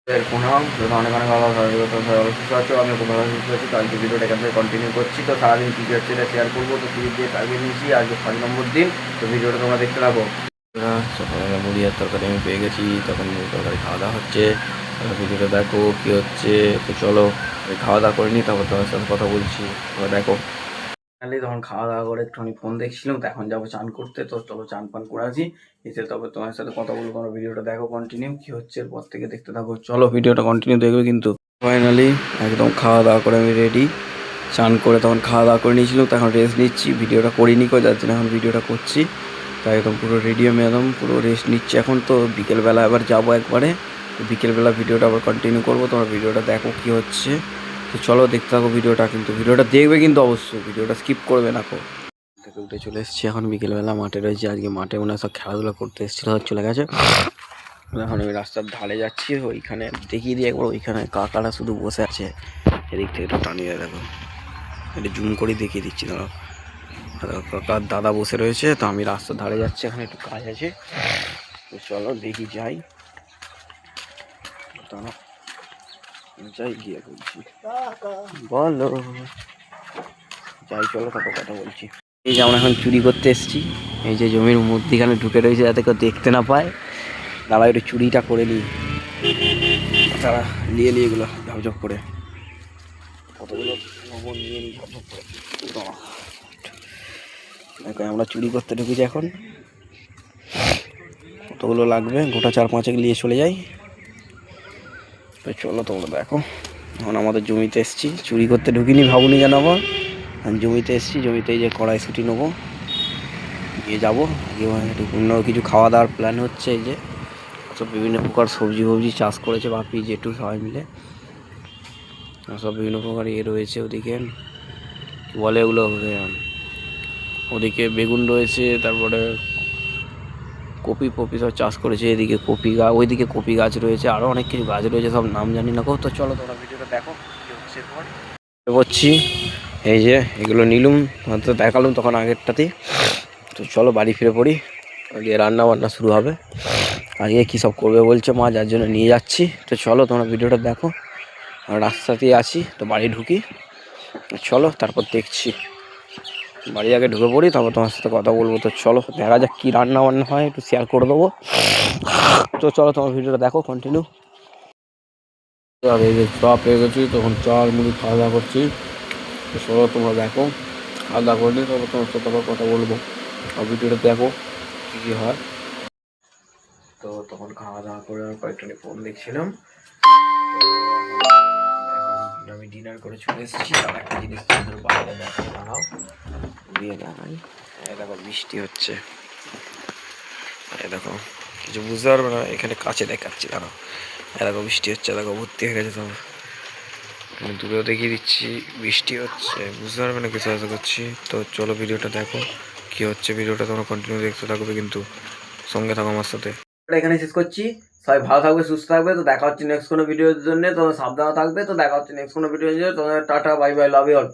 প্রণাম, অনেক অনেক ভালো সুস্থ আছো। আমি খুব ভালো সুস্থ আছি। তো আজকে ভিডিওটা এখান থেকে কন্টিনিউ করছি। তো সারাদিন কী কী হচ্ছে এটা শেয়ার করবো। তো টিকিট দিয়ে টার্গেট নিয়েছি, আজকে 6 নম্বর দিন। তো ভিডিওটা তোমরা দেখতে থাকো। সকালবেলা মুড়ি আর তরকারি আমি পেয়ে গেছি, তখন মুড়ি তরকারি খাওয়া দাওয়া হচ্ছে। ভিডিওটা দেখো কী হচ্ছে। তো চলো আমি খাওয়া দাওয়া করে নিই, তারপর তোমার সাথে কথা বলছি। তোমরা দেখো। তখন খাওয়া দাওয়া করে একটুখানি ফোন দেখছিলাম, তো এখন যাবো চান করতে। তো চলো চান পান করে আসি, এসে তবে তোমার সাথে কথা বলবো। তোমরা ভিডিওটা দেখো কন্টিনিউ, কি হচ্ছে এরপর থেকে দেখতে থাকো। চলো ভিডিওটা কন্টিনিউ দেখবে কিন্তু। ফাইনালি একদম খাওয়া দাওয়া করে আমি রেডি। চান করে তখন খাওয়া দাওয়া করে নিয়েছিলাম, তো এখন রেস্ট নিচ্ছি। ভিডিওটা করিনি কো, যার জন্য এখন ভিডিওটা করছি। তাই একদম পুরো রেডি, আমি একদম পুরো রেস্ট নিচ্ছি এখন। তো বিকেলবেলা আবার যাবো একবারে, তো বিকেলবেলা ভিডিওটা আবার কন্টিনিউ করবো। তোমরা ভিডিওটা দেখো কী হচ্ছে। তো চলো দেখতে থাকো ভিডিওটা, কিন্তু ভিডিওটা দেখবে কিন্তু অবশ্যই, ভিডিওটা স্কিপ করবে না কো। থেকে উঠে চলে এসেছি এখন, বিকেলবেলা মাঠে রয়েছে। আজকে মাঠে মনে হয় সব খেলাধুলা করতে এসেছিল, চলে গেছে। এখন আমি রাস্তার ধারে যাচ্ছি, ওইখানে দেখিয়ে দিয়ে একবার। ওইখানে কাকারা শুধু বসে আছে, এদিক থেকে একটু টানিয়ে দেখো, একটু জুম করে দেখিয়ে দিচ্ছি। ধরো কাকার দাদা বসে রয়েছে। তো আমি রাস্তার ধারে যাচ্ছি, এখানে একটু কাজ আছে। তো চলো দেখি যাই, যাই গিয়ে বলছি। বলো, যাই চলো, তারপর কথা বলছি। এই যে আমরা এখন চুরি করতে এসেছি, এই যে জমির মধ্যিখানে ঢুকে রয়েছে যাতে কেউ দেখতে না পায়। দাদা একটু চুরিটা করে নিই, তারা নিয়ে নিই এগুলো ঝপঝপ করে। কতগুলো লবণ নিয়ে নিই ঝপঝপ করে। দেখো আমরা চুরি করতে ঢুকেছি এখন, কতগুলো লাগবে, গোটা 4-5 নিয়ে চলে যাই। তো চলো তোমরা দেখো। এখন আমাদের জমিতে এসেছি, চুরি করতে ঢুকিনি, ভাবুনি যেন আবার। জমিতে এসেছি, জমিতে এই যে কড়াইশুঁটি নেবো, গিয়ে যাবো। একটু অন্য কিছু খাওয়া দাওয়ার প্ল্যান হচ্ছে। এই যে সব বিভিন্ন প্রকার সবজি ফবজি চাষ করেছে বাপি জেঠু সবাই মিলে। সব বিভিন্ন প্রকার ইয়ে রয়েছে। ওদিকে কী বলে ওগুলো, ওদিকে বেগুন রয়েছে, তারপরে কপি ফপি সব চাষ করেছে। এদিকে কপি গাছ, ওইদিকে কপি গাছ রয়েছে, আরও অনেক কিছু গাছ রয়েছে, সব নাম জানি না। তো চলো তোমরা ভিডিওটা দেখো কী হচ্ছে। করছি এই যে এগুলো নিলুম, তো দেখালুম তখন আগেরটাতেই। তো চলো বাড়ি ফিরে পড়ি, আজকে রান্না বান্না শুরু হবে। আজকে কী সব করবে বলছে মা, যার জন্য নিয়ে যাচ্ছি। তো চলো তোমরা ভিডিওটা দেখো। রাস্তাতেই আছি, তো বাড়ি ঢুকি। চলো তারপর দেখছি, বাড়ি আগে ঢুকে পড়ি, তারপর তোমার সাথে কথা বলবো। তো চলো দেখা যাক কী রান্না বান্না হয়, একটু শেয়ার করে দেবো। তো চলো তোমার ভিডিওটা দেখো কন্টিনিউ। আর এই যে চা পেয়ে গেছি, তখন চা আর মুড়ি খাওয়া দাওয়া করছি। তো চলো তোমরা দেখো, খাওয়া দাওয়া করে নিই, তারপর তোমার সাথে আবার কথা বলবো। আর ভিডিওটা দেখো কী কী হয়। তো তখন খাওয়া দাওয়া করে কয়েকটা ফোন দেখছিলাম। তো আমি ডিনার করে চলে এসেছি। আর একটা জিনিস তোমাদের বাইরে দাঁড়াও, দিয়ে দাঁড়াই। দেখো বৃষ্টি হচ্ছে, দেখো কিছু বুঝতে পারবে না, এখানে কাছে দেখাচ্ছি। দাঁড়াও, দেখো বৃষ্টি হচ্ছে, দেখো ভর্তি হয়ে গেছে। তো আমি দূরেও দেখিয়ে দিচ্ছি, বৃষ্টি হচ্ছে, বুঝতে পারবে না কিছু আশা করছি। তো চলো ভিডিওটা দেখো কী হচ্ছে। ভিডিওটা তোমরা কন্টিনিউ দেখতে থাকবে কিন্তু, সঙ্গে থাকো আমার সাথে। এখানে শেষ করছি। সবাই ভালো থাকবে, সুস্থ থাকবে। তো দেখা হচ্ছে নেক্সট কোনো ভিডিওর জন্য, তোমরা সাবধানে থাকবে। তো দেখা হচ্ছে নেক্সট কোনো ভিডিওর জন্য। তোমাদের tata, bye bye, love you all.